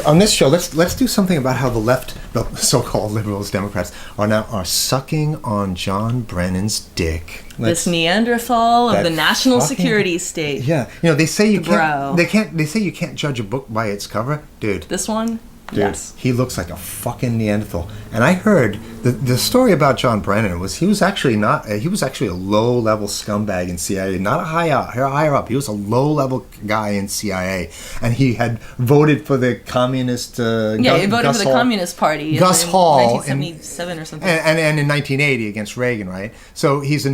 on this show, let's do something about how the left, the so-called liberals, Democrats, are sucking on John Brennan's dick. This Neanderthal of the national security state. Yeah, they say you can't. They say you can't judge a book by its cover, dude. This one. Dude, yes. He looks like a fucking Neanderthal. And I heard the story about John Brennan was he was actually a low-level scumbag in CIA, not a higher up. He was a low-level guy in CIA, and he had voted for the communist. He voted for the Communist Party. Gus Hall 1977 or something. And in 1980 against Reagan, right? So he was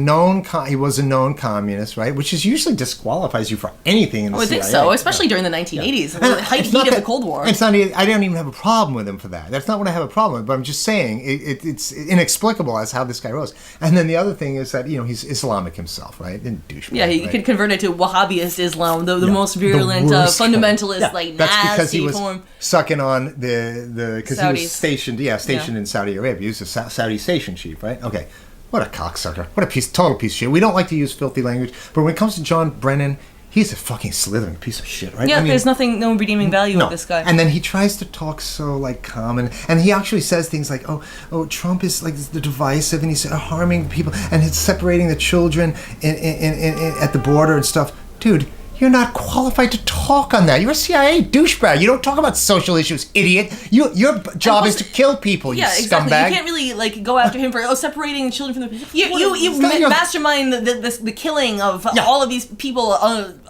a known communist, right? Which usually disqualifies you for anything in the CIA. I would think so, especially during the 1980s, the height of the Cold War. It's not. I don't even have a problem with him for that. That's not what I have a problem with. But I'm just saying it's inexplicable as how this guy rose. And then the other thing is that he's Islamic himself, right? And douchebag. Yeah, he could convert it to Wahhabist Islam, the most virulent, fundamentalist, that's nasty because he was form. Sucking on because he was stationed in Saudi Arabia. He was a Saudi station chief, right? Okay. What a cocksucker. What a total piece of shit. We don't like to use filthy language, but when it comes to John Brennan, he's a fucking slithering piece of shit, right? Yeah, there's no redeeming value with this guy. And then he tries to talk so calm, and he actually says things like, "Oh, Trump is the divisive, and he's harming people, and he's separating the children in at the border and stuff." Dude, you're not qualified to talk on that. You're a CIA douchebag. You don't talk about social issues, idiot. Your job is to kill people. You exactly. scumbag. You can't really go after him for separating children from the. You mastermind the killing of all of these people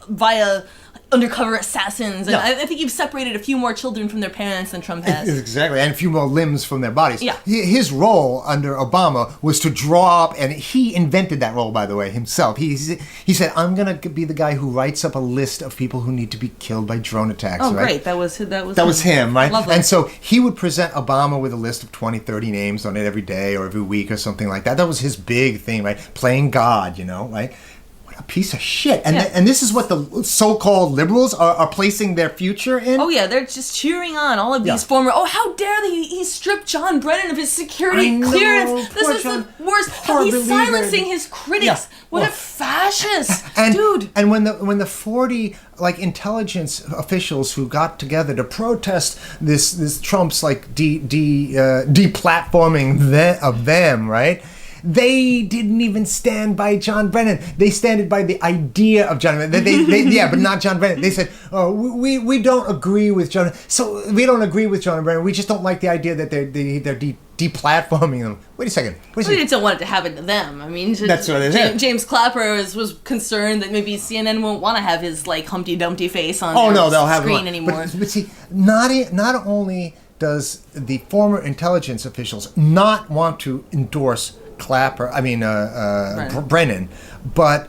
via undercover assassins, and I think you've separated a few more children from their parents than Trump has. Exactly, and a few more limbs from their bodies. Yeah. His role under Obama was to draw up, and he invented that role, by the way, himself. He said, "I'm going to be the guy who writes up a list of people who need to be killed by drone attacks." Oh, right? great! That was him, right? Lovely. And so he would present Obama with a list of 20, 30 names on it every day or every week or something like that. That was his big thing, right? Playing God, right? A piece of shit. And this is what the so-called liberals are placing their future in. Oh yeah, they're just cheering on all of these former. Oh, how dare he stripped John Brennan of his security clearance. This is the worst. He's silencing his critics. Yeah. What a fascist, dude. And when the 40 intelligence officials who got together to protest this Trump's deplatforming of them, right? They didn't even stand by John Brennan. They stood by the idea of John Brennan. They but not John Brennan. They said, "Oh, we don't agree with John. So we don't agree with John Brennan. We just don't like the idea that they're deplatforming them." Wait a second. We just don't want it to happen to them. I mean, that's what it is. James Clapper was concerned that maybe CNN won't want to have his Humpty Dumpty face on they'll have screen anymore. But see, not only does the former intelligence officials not want to endorse Brennan, but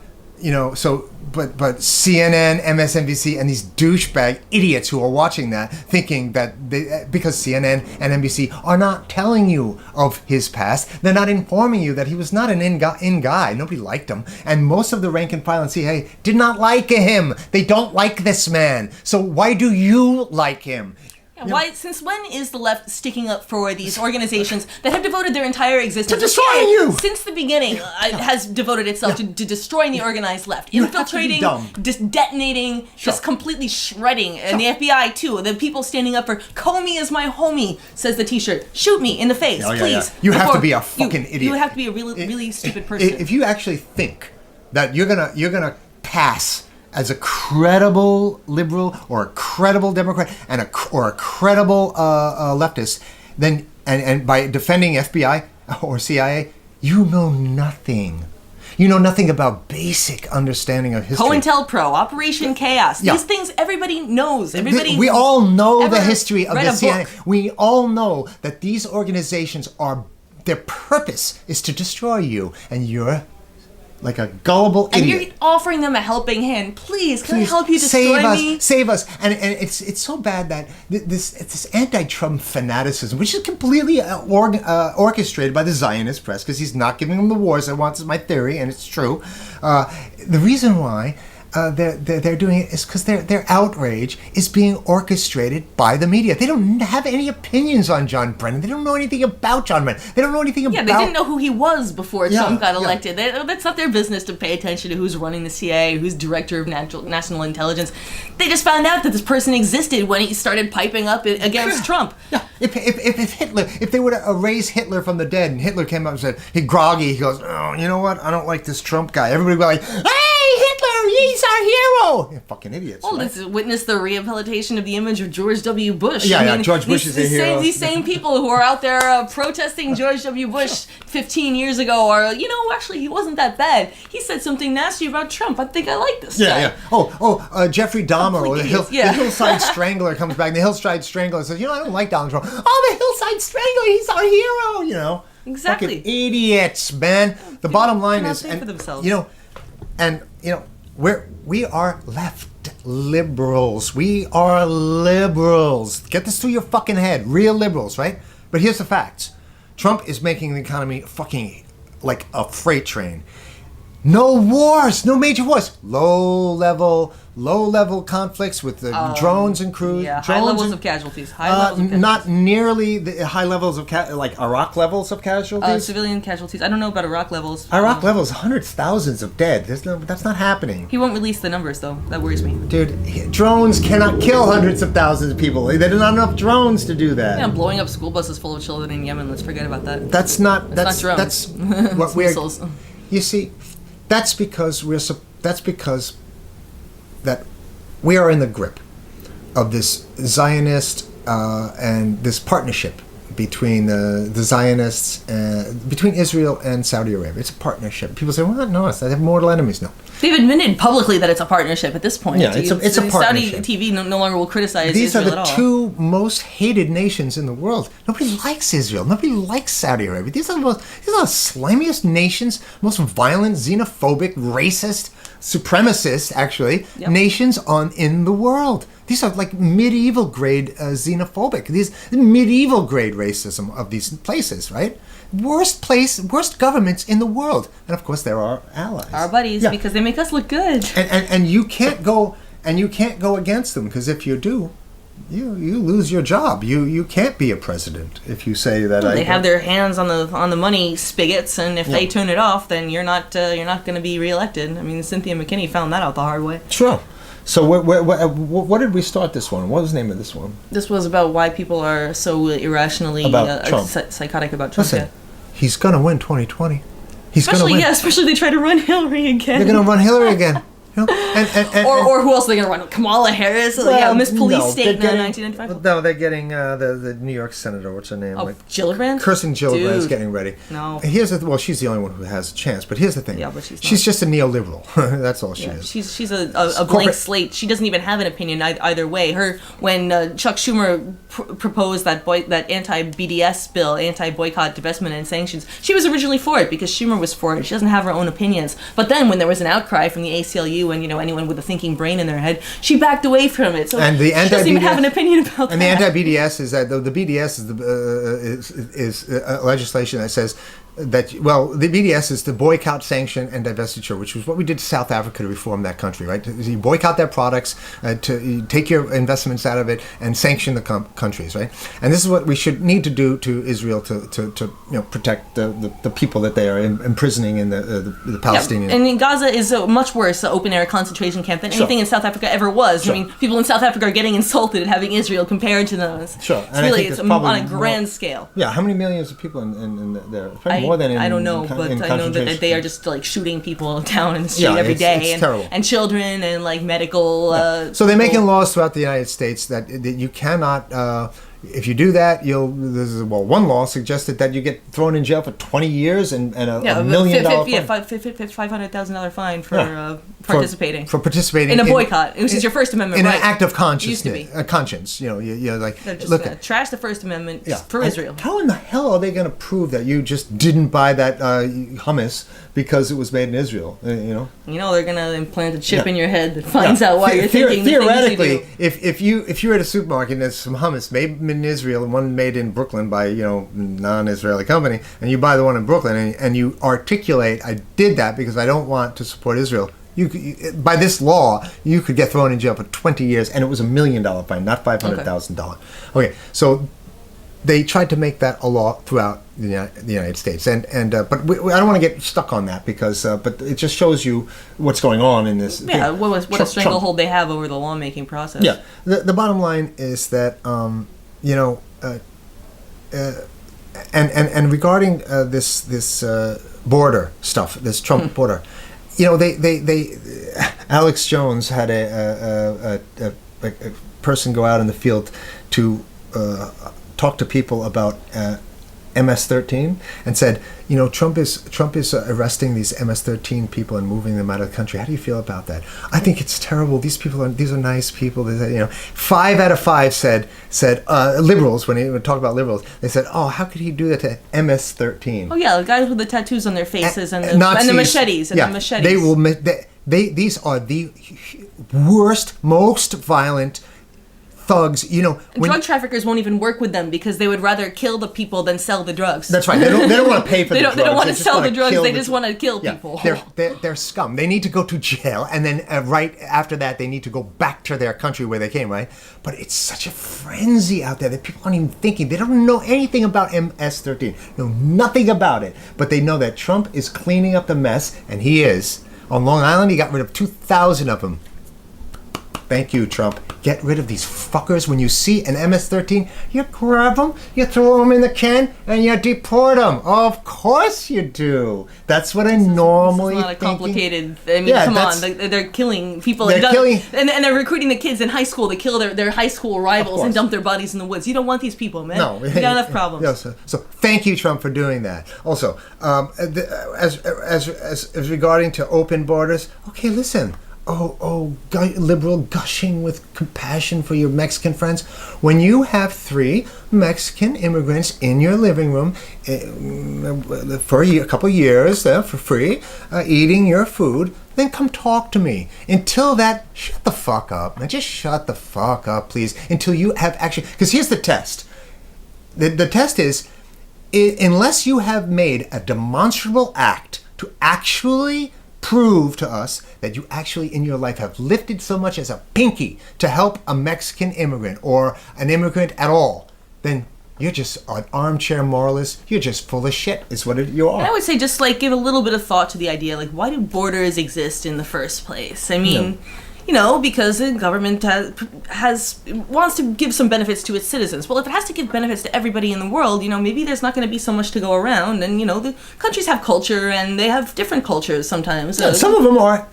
but CNN, MSNBC, and these douchebag idiots who are watching that, thinking that because CNN and NBC are not telling you of his past, they're not informing you that he was not an in guy. Nobody liked him, and most of the rank and file in CIA did not like him. They don't like this man. So why do you like him? Why? Since when is the left sticking up for these organizations that have devoted their entire existence to destroying you? Since the beginning, has devoted itself to destroying the organized left, infiltrating, detonating, just completely shredding, and the FBI too. The people standing up for Comey is my homie, says the T-shirt. Shoot me in the face, please. You have to be a fucking idiot. You have to be a really stupid person. If you actually think that you're gonna pass as a credible liberal or a credible Democrat or a credible leftist, then and by defending FBI or CIA, you know nothing. You know nothing about basic understanding of history. COINTELPRO, Operation Chaos. These things everybody knows. We all know the history of the CIA. We all know that these organizations their purpose is to destroy you, and you're like a gullible idiot. And you're offering them a helping hand. Please, can I help you destroy me? Save us. And it's so bad that this anti-Trump fanaticism, which is completely orchestrated by the Zionist press, because he's not giving them the wars they want, is my theory, and it's true. The reason why they're doing it is because their outrage is being orchestrated by the media. They don't have any opinions on John Brennan. They don't know anything about John Brennan. They don't know anything about... Yeah, they didn't know who he was before Trump got elected. That's not their business to pay attention to who's running the CIA, who's director of national intelligence. They just found out that this person existed when he started piping up against Trump. Yeah, if Hitler, if they were to erase Hitler from the dead, and Hitler came up and said, "Hey, groggy," he goes, "Oh, you know what? I don't like this Trump guy." Everybody would be like, "Hey, Hitler, he's our hero!" You're fucking idiots. Well, right? Let's witness the rehabilitation of the image of George W. Bush. Yeah, George Bush is a hero. These same people who are out there protesting George W. Bush 15 years ago are, actually, he wasn't that bad. He said something nasty about Trump. I think I like this guy. Yeah. Jeffrey Dahmer, or the Hillside Strangler comes back, and the Hillside Strangler says, I don't like Donald Trump. Oh, the Hillside Strangler, he's our hero, Exactly. Fucking idiots, man. The bottom line is, for themselves. we are left liberals. We are liberals. Get this through your fucking head. Real liberals, right? But here's the facts. Trump is making the economy fucking like a freight train. No wars, no major wars. Low level conflicts with the drones and crews. Yeah, drones high levels of casualties. Not nearly the high levels of like Iraq levels of casualties. Civilian casualties. I don't know about Iraq levels. Iraq levels, hundreds, thousands of dead. That's not happening. He won't release the numbers though. That worries me. Dude, drones cannot kill hundreds of thousands of people. There are not enough drones to do that. Yeah, blowing up school buses full of children in Yemen. Let's forget about that. That's not drones. That's what we're. Missiles. You see, that's because that we are in the grip of this Zionist and this partnership between the Zionists, between Israel and Saudi Arabia. It's a partnership. People say, well, no, they have mortal enemies. No. They've admitted publicly that it's a partnership at this point. Yeah, it's a partnership. Saudi TV no longer will criticize These Israel at all. These are the two most hated nations in the world. Nobody likes Israel. Nobody likes Saudi Arabia. These are the slimiest nations, most violent, xenophobic, racist, supremacist, actually, nations in the world. These are like medieval grade xenophobic. These medieval grade racism of these places, right? Worst governments in the world, and of course they're our allies, our buddies, because they make us look good. And you can't go against them, because if you do, you lose your job. You can't be a president if you say that. They have their hands on the money spigots, and if they turn it off, then you're not going to be reelected. I mean, Cynthia McKinney found that out the hard way. Sure. So what did we start this one? What was the name of this one? This was about why people are so irrationally psychotic about Trump. Listen, he's going to win 2020. Especially they try to run Hillary again. They're going to run Hillary again. Or who else are they going to run? Kamala Harris? Miss Police State in 1995? No, they're getting the New York Senator. What's her name? Gillibrand? Kirsten Gillibrand is getting ready. No. She's the only one who has a chance. But here's the thing. Yeah, but she's just a neoliberal. That's all she is. She's a blank slate. She doesn't even have an opinion either way. When Chuck Schumer proposed that anti-BDS bill, anti-boycott, divestment, and sanctions, she was originally for it because Schumer was for it. She doesn't have her own opinions. But then when there was an outcry from the ACLU and anyone with a thinking brain in their head, she backed away from it. So she doesn't even have an opinion about that. And the anti-BDS is that the BDS is legislation that says that, the BDS is to boycott, sanction, and divestiture, which was what we did to South Africa to reform that country, right? You boycott their products, to take your investments out of it, and sanction the countries, right? And this is what we should need to do to Israel to protect the people that they are imprisoning in the Palestinian. And in Gaza is much worse, an open-air concentration camp than anything in South Africa ever was. Sure. I mean, people in South Africa are getting insulted at having Israel compared to those. Sure. It's on a grand scale. Yeah, how many millions of people in there? Probably more than I don't know, but I know that they are just like shooting people down in the street every day, it's terrible. And children and like medical. So they're making laws throughout the United States that you cannot. If you do that, one law suggested that you get thrown in jail for 20 years and a $1 million fine. $500,000 fine for participating. For participating in a boycott, which is your First Amendment right. In an act of conscience. Used to be. Conscience. Just trash the First Amendment for Israel. How in the hell are they going to prove that you just didn't buy that hummus because it was made in Israel? They're going to implant a chip in your head that finds out why you're thinking theoretically, if you're at a supermarket and there's some hummus made in Israel and one made in Brooklyn by non-Israeli company, and you buy the one in Brooklyn and you articulate, I did that because I don't want to support Israel, by this law, you could get thrown in jail for 20 years, and it was $1 million fine, not $500,000. Okay, so they tried to make that a law throughout the United States, but I don't want to get stuck on that because but it just shows you what's going on in this. Yeah, what a stranglehold they have over the lawmaking process. Yeah, the bottom line is that and regarding this border stuff, this Trump border, they Alex Jones had a person go out in the field to talk to people about MS-13 and said, Trump is arresting these MS-13 people and moving them out of the country. How do you feel about that? I think it's terrible. These are nice people. They said, 5 out of 5 said liberals, when he would talk about liberals, they said, oh, how could he do that to MS-13? Oh yeah, the guys with the tattoos on their faces and the machetes and the machetes. These are the worst, most violent thugs, drug traffickers won't even work with them because they would rather kill the people than sell the drugs. That's right. They don't want to pay for the drugs. They don't want to sell the drugs. They just want to kill people. They're scum. They need to go to jail, and then right after that, they need to go back to their country where they came. Right? But it's such a frenzy out there that people aren't even thinking. They don't know anything about MS-13. Know nothing about it. But they know that Trump is cleaning up the mess, and he is. On Long Island, he got rid of 2,000 of them. Thank you, Trump. Get rid of these fuckers. When you see an MS-13, you grab them, you throw them in the can, and you deport them. Of course you do. That's what I normally think. It's not a complicated... come on. They're killing people. And they're recruiting the kids in high school to kill their high school rivals and dump their bodies in the woods. You don't want these people, man. No. You got enough problems. Yeah, so thank you, Trump, for doing that. Also, as regarding to open borders, okay, listen. Liberal gushing with compassion for your Mexican friends. When you have 3 Mexican immigrants in your living room for a couple of years for free, eating your food, then come talk to me. Until that, shut the fuck up. Now just shut the fuck up, please. Until you have actually... Because here's the test. The test is, unless you have made a demonstrable act to actually prove to us that you actually in your life have lifted so much as a pinky to help a Mexican immigrant or an immigrant at all, then you're just an armchair moralist. You're just full of shit is what you are. And I would say just give a little bit of thought to the idea, why do borders exist in the first place? I mean... because the government wants to give some benefits to its citizens. Well, if it has to give benefits to everybody in the world, maybe there's not going to be so much to go around. And, the countries have culture, and they have different cultures sometimes. Yeah, some of them are.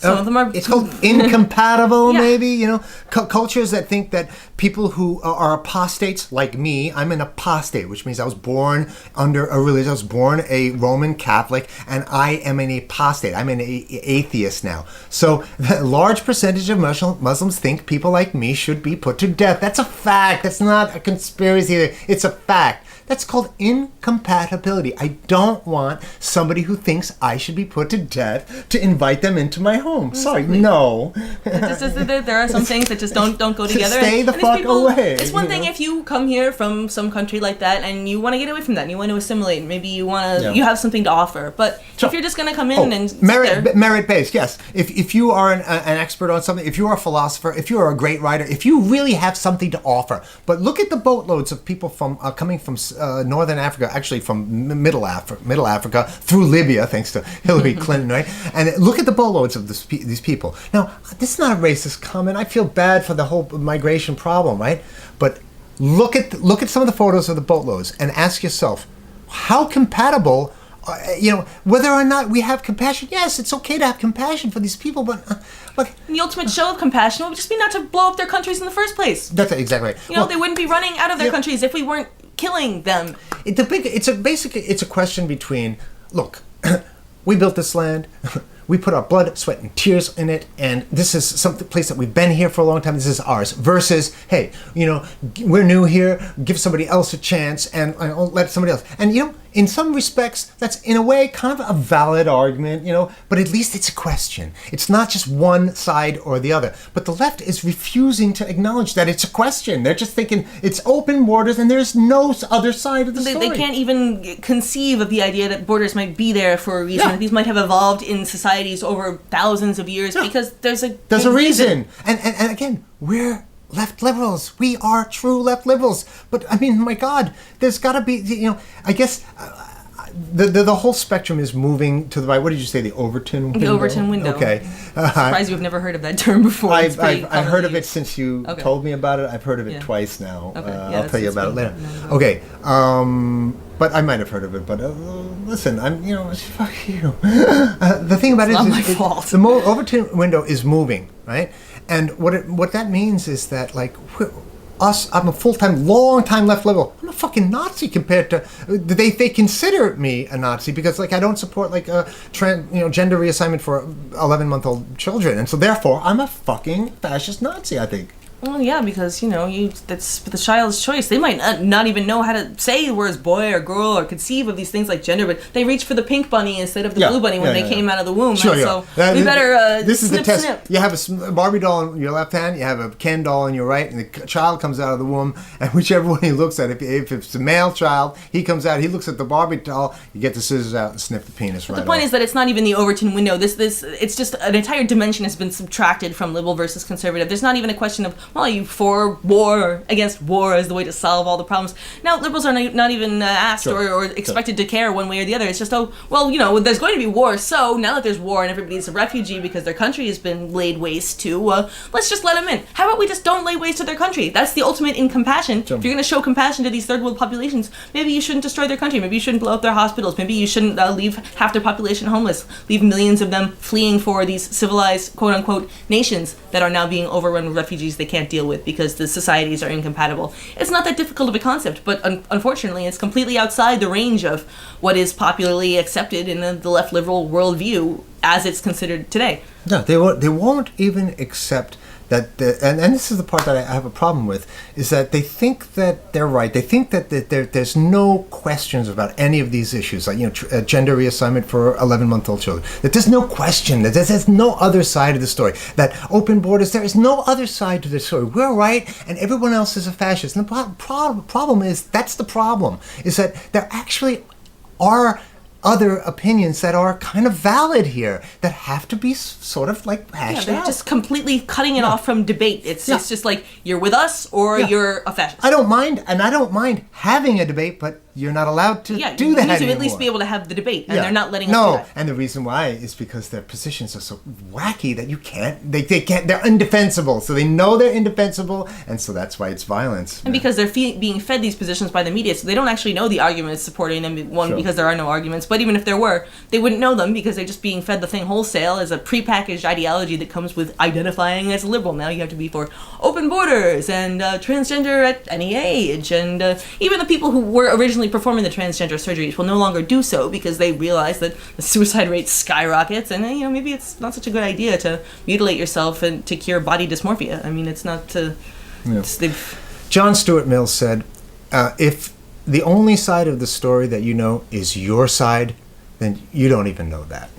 It's called incompatible, maybe, cultures that think that people who are apostates, like me, I'm an apostate, which means I was born under a religion. I was born a Roman Catholic, and I am an apostate. I'm an atheist now. So a large percentage of Muslims think people like me should be put to death. That's a fact. That's not a conspiracy. It's a fact. That's called incompatibility. I don't want somebody who thinks I should be put to death to invite them into my home. Sorry, no. There are some things that just don't go together. Stay the fuck away. It's one thing if you come here from some country like that and you want to get away from that and you want to assimilate. Maybe you you have something to offer. But if you're just going to come in and merit-based, yes. If you are an expert on something, if you are a philosopher, if you are a great writer, if you really have something to offer. But look at the boatloads of people from coming from Northern Africa, actually from Middle Africa through Libya, thanks to Hillary Clinton, right? And look at the boatloads of these people. Now, this is not a racist comment. I feel bad for the whole migration problem, right? But look at some of the photos of the boatloads and ask yourself, how compatible, whether or not we have compassion. Yes, it's okay to have compassion for these people, but the ultimate show of compassion would just be not to blow up their countries in the first place. That's exactly right. They wouldn't be running out of their countries if we weren't killing them. It's a question between, look, we built this land, we put our blood, sweat, and tears in it, and this is some place that we've been here for a long time, this is ours, versus, hey, we're new here, give somebody else a chance, and let somebody else. And, in some respects, that's in a way kind of a valid argument, but at least it's a question. It's not just one side or the other. But the left is refusing to acknowledge that it's a question. They're just thinking it's open borders and there's no other side of the story. They can't even conceive of the idea that borders might be there for a reason. Yeah. These might have evolved in societies over thousands of years because there's a reason. And again, we're left liberals. We are true left liberals. But I mean, my God, there's got to be, I guess the whole spectrum is moving to the right. What did you say? The Overton window? The Overton window. Okay. Surprised you've never heard of that term before. I've heard of it since you Okay. told me about it. I've heard of it twice now. Okay. I'll tell you about it later. Okay. But I might have heard of it. But listen, fuck you. The thing about It's it not is my fault. The Overton window is moving, right? And what that means is that, like, I'm a long-time left liberal. I'm a fucking Nazi compared to... They consider me a Nazi because, like, I don't support, like, a gender reassignment for 11-month-old children. And so, therefore, I'm a fucking fascist Nazi, I think. Well, yeah, because, that's the child's choice. They might not even know how to say the words boy or girl or conceive of these things like gender, but they reach for the pink bunny instead of the blue bunny when they came out of the womb. Sure, So we better this is snip, the test. snip. You have a Barbie doll in your left hand, you have a Ken doll in your right, and the child comes out of the womb, and whichever one he looks at, if it's a male child, he comes out, he looks at the Barbie doll, you get the scissors out and snip the penis right off. The point is that it's not even the Overton window. It's just an entire dimension has been subtracted from liberal versus conservative. There's not even a question of, well, are you for war or against war as the way to solve all the problems. Now, liberals are not even asked or expected to care one way or the other. It's just, there's going to be war, so now that there's war and everybody's a refugee because their country has been laid waste to, let's just let them in. How about we just don't lay waste to their country? That's the ultimate in compassion. If you're going to show compassion to these third world populations, maybe you shouldn't destroy their country. Maybe you shouldn't blow up their hospitals. Maybe you shouldn't leave half their population homeless, leave millions of them fleeing for these civilized, quote-unquote, nations that are now being overrun with refugees they can't deal with because the societies are incompatible. It's not that difficult of a concept, but unfortunately it's completely outside the range of what is popularly accepted in the left liberal worldview as it's considered today. No, they won't even accept that, and this is the part that I have a problem with, is that they think that they're right. They think that there's no questions about any of these issues, like gender reassignment for 11-month-old children. That there's no question. That there's no other side of the story. That open borders, there is no other side to the story. We're right, and everyone else is a fascist. And the problem is that's the problem. Is that there actually are other opinions that are kind of valid here that have to be sort of like hashed they're out. just completely cutting it off from debate. It's just like you're with us or you're a fascist. I don't mind having a debate, but you're not allowed to do that you need to anymore. at least be able to have the debate, and they're not letting us do that. And the reason why is because their positions are so wacky that you can't. They can't. They're indefensible. So they know they're indefensible, and so that's why it's violence. And because they're being fed these positions by the media, so they don't actually know the arguments supporting them. Because there are no arguments, but even if there were, they wouldn't know them because they're just being fed the thing wholesale as a prepackaged ideology that comes with identifying as liberal. Now you have to be for open borders and transgender at any age, and even the people who were originally performing the transgender surgeries will no longer do so because they realize that the suicide rate skyrockets, and maybe it's not such a good idea to mutilate yourself and to cure body dysmorphia. I mean, it's not to. John Stuart Mill said, "If the only side of the story that you know is your side, then you don't even know that."